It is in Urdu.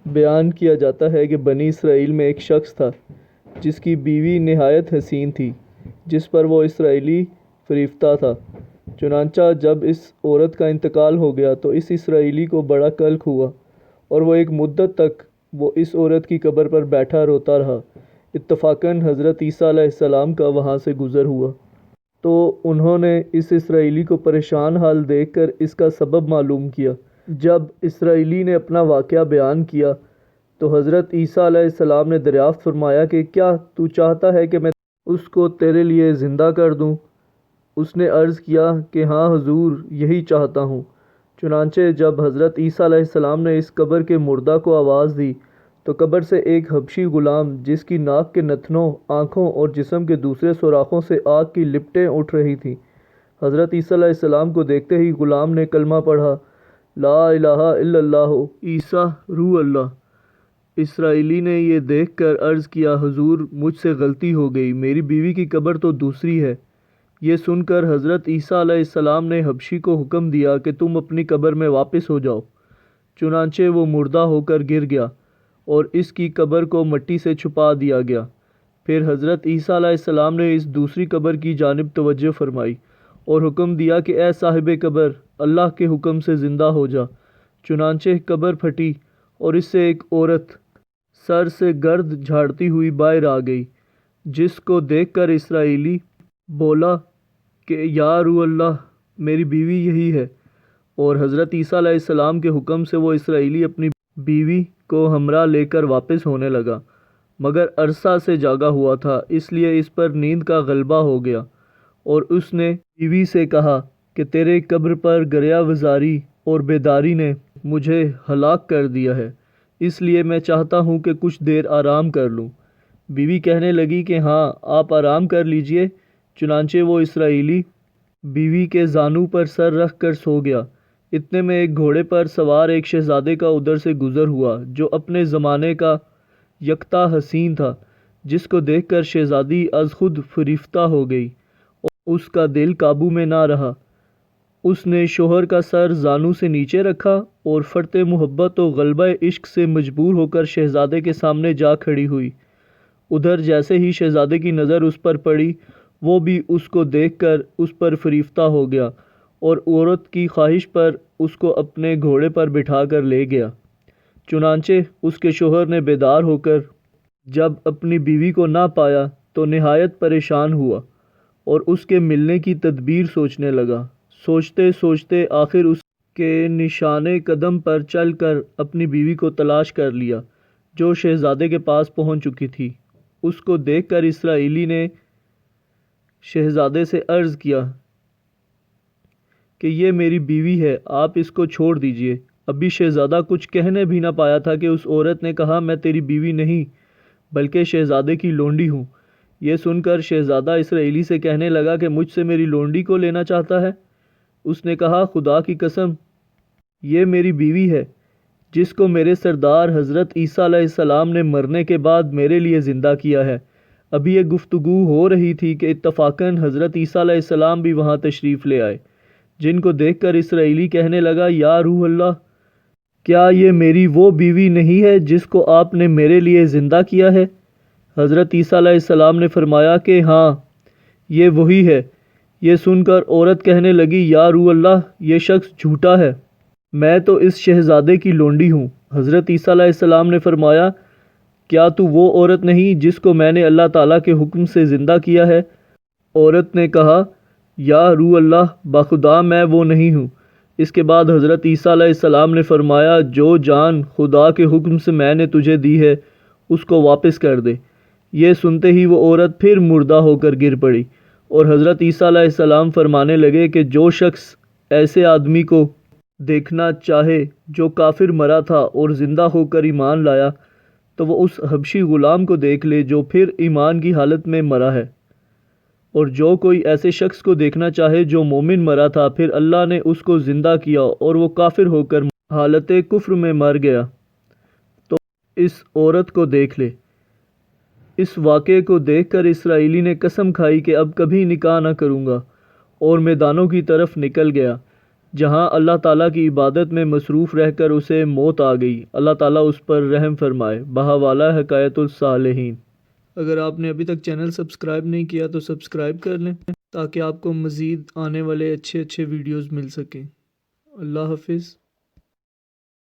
بیان کیا جاتا ہے کہ بنی اسرائیل میں ایک شخص تھا جس کی بیوی نہایت حسین تھی، جس پر وہ اسرائیلی فریفتہ تھا۔ چنانچہ جب اس عورت کا انتقال ہو گیا تو اس اسرائیلی کو بڑا کلک ہوا اور وہ ایک مدت تک وہ اس عورت کی قبر پر بیٹھا روتا رہا۔ اتفاقاً حضرت عیسیٰ علیہ السلام کا وہاں سے گزر ہوا تو انہوں نے اس اسرائیلی کو پریشان حال دیکھ کر اس کا سبب معلوم کیا۔ جب اسرائیلی نے اپنا واقعہ بیان کیا تو حضرت عیسیٰ علیہ السلام نے دریافت فرمایا کہ کیا تو چاہتا ہے کہ میں اس کو تیرے لیے زندہ کر دوں؟ اس نے عرض کیا کہ ہاں حضور، یہی چاہتا ہوں۔ چنانچہ جب حضرت عیسیٰ علیہ السلام نے اس قبر کے مردہ کو آواز دی تو قبر سے ایک حبشی غلام، جس کی ناک کے نتنوں، آنکھوں اور جسم کے دوسرے سوراخوں سے آگ کی لپٹیں اٹھ رہی تھیں، حضرت عیسیٰ علیہ السلام کو دیکھتے ہی غلام نے کلمہ پڑھا، لا الہ الا اللہ عیسیٰ روح اللہ۔ اسرائیلی نے یہ دیکھ کر عرض کیا، حضور مجھ سے غلطی ہو گئی، میری بیوی کی قبر تو دوسری ہے۔ یہ سن کر حضرت عیسیٰ علیہ السلام نے حبشی کو حکم دیا کہ تم اپنی قبر میں واپس ہو جاؤ۔ چنانچہ وہ مردہ ہو کر گر گیا اور اس کی قبر کو مٹی سے چھپا دیا گیا۔ پھر حضرت عیسیٰ علیہ السلام نے اس دوسری قبر کی جانب توجہ فرمائی اور حکم دیا کہ اے صاحب قبر، اللہ کے حکم سے زندہ ہو جا۔ چنانچہ قبر پھٹی اور اس سے ایک عورت سر سے گرد جھاڑتی ہوئی باہر آ گئی، جس کو دیکھ کر اسرائیلی بولا کہ یا روح اللہ، میری بیوی یہی ہے، اور حضرت عیسیٰ علیہ السلام کے حکم سے وہ اسرائیلی اپنی بیوی کو ہمراہ لے کر واپس ہونے لگا، مگر عرصہ سے جاگا ہوا تھا، اس لیے اس پر نیند کا غلبہ ہو گیا، اور اس نے بیوی سے کہا کہ تیرے قبر پر گریہ وزاری اور بیداری نے مجھے ہلاک کر دیا ہے، اس لیے میں چاہتا ہوں کہ کچھ دیر آرام کر لوں۔ بیوی کہنے لگی کہ ہاں، آپ آرام کر لیجئے۔ چنانچہ وہ اسرائیلی بیوی کے زانو پر سر رکھ کر سو گیا۔ اتنے میں ایک گھوڑے پر سوار ایک شہزادے کا ادھر سے گزر ہوا، جو اپنے زمانے کا یکتا حسین تھا، جس کو دیکھ کر شہزادی از خود فریفتہ ہو گئی اور اس کا دل قابو میں نہ رہا۔ اس نے شوہر کا سر زانو سے نیچے رکھا اور فرط محبت و غلبہ عشق سے مجبور ہو کر شہزادے کے سامنے جا کھڑی ہوئی۔ ادھر جیسے ہی شہزادے کی نظر اس پر پڑی، وہ بھی اس کو دیکھ کر اس پر فریفتہ ہو گیا اور عورت کی خواہش پر اس کو اپنے گھوڑے پر بٹھا کر لے گیا۔ چنانچہ اس کے شوہر نے بیدار ہو کر جب اپنی بیوی کو نہ پایا تو نہایت پریشان ہوا اور اس کے ملنے کی تدبیر سوچنے لگا۔ سوچتے سوچتے آخر اس کے نشانے قدم پر چل کر اپنی بیوی کو تلاش کر لیا، جو شہزادے کے پاس پہنچ چکی تھی۔ اس کو دیکھ کر اسرائیلی نے شہزادے سے عرض کیا کہ یہ میری بیوی ہے، آپ اس کو چھوڑ دیجئے۔ ابھی شہزادہ کچھ کہنے بھی نہ پایا تھا کہ اس عورت نے کہا، میں تیری بیوی نہیں بلکہ شہزادے کی لونڈی ہوں۔ یہ سن کر شہزادہ اسرائیلی سے کہنے لگا کہ مجھ سے میری لونڈی کو لینا چاہتا ہے؟ اس نے کہا، خدا کی قسم، یہ میری بیوی ہے، جس کو میرے سردار حضرت عیسیٰ علیہ السلام نے مرنے کے بعد میرے لیے زندہ کیا ہے۔ ابھی یہ گفتگو ہو رہی تھی کہ اتفاقاً حضرت عیسیٰ علیہ السلام بھی وہاں تشریف لے آئے، جن کو دیکھ کر اسرائیلی کہنے لگا، یا روح اللہ، کیا یہ میری وہ بیوی نہیں ہے جس کو آپ نے میرے لیے زندہ کیا ہے؟ حضرت عیسیٰ علیہ السلام نے فرمایا کہ ہاں، یہ وہی ہے۔ یہ سن کر عورت کہنے لگی، یا روح اللہ، یہ شخص جھوٹا ہے، میں تو اس شہزادے کی لونڈی ہوں۔ حضرت عیسیٰ علیہ السلام نے فرمایا، کیا تو وہ عورت نہیں جس کو میں نے اللہ تعالیٰ کے حکم سے زندہ کیا ہے؟ عورت نے کہا، یا روح اللہ، بخدا میں وہ نہیں ہوں۔ اس کے بعد حضرت عیسیٰ علیہ السلام نے فرمایا، جو جان خدا کے حکم سے میں نے تجھے دی ہے، اس کو واپس کر دے۔ یہ سنتے ہی وہ عورت پھر مردہ ہو کر گر پڑی، اور حضرت عیسیٰ علیہ السلام فرمانے لگے کہ جو شخص ایسے آدمی کو دیکھنا چاہے جو کافر مرا تھا اور زندہ ہو کر ایمان لایا، تو وہ اس حبشی غلام کو دیکھ لے جو پھر ایمان کی حالت میں مرا ہے، اور جو کوئی ایسے شخص کو دیکھنا چاہے جو مومن مرا تھا، پھر اللہ نے اس کو زندہ کیا اور وہ کافر ہو کر حالت کفر میں مر گیا، تو اس عورت کو دیکھ لے۔ اس واقعے کو دیکھ کر اسرائیلی نے قسم کھائی کہ اب کبھی نکاح نہ کروں گا، اور میدانوں کی طرف نکل گیا۔ جہاں اللہ تعالیٰ کی عبادت میں مصروف رہ کر اسے موت آ گئی۔ اللہ تعالیٰ اس پر رحم فرمائے۔ بحوالہ حکایت الصالحین۔ اگر آپ نے ابھی تک چینل سبسکرائب نہیں کیا تو سبسکرائب کر لیں تاکہ آپ کو مزید آنے والے اچھے ویڈیوز مل سکیں۔ اللہ حافظ۔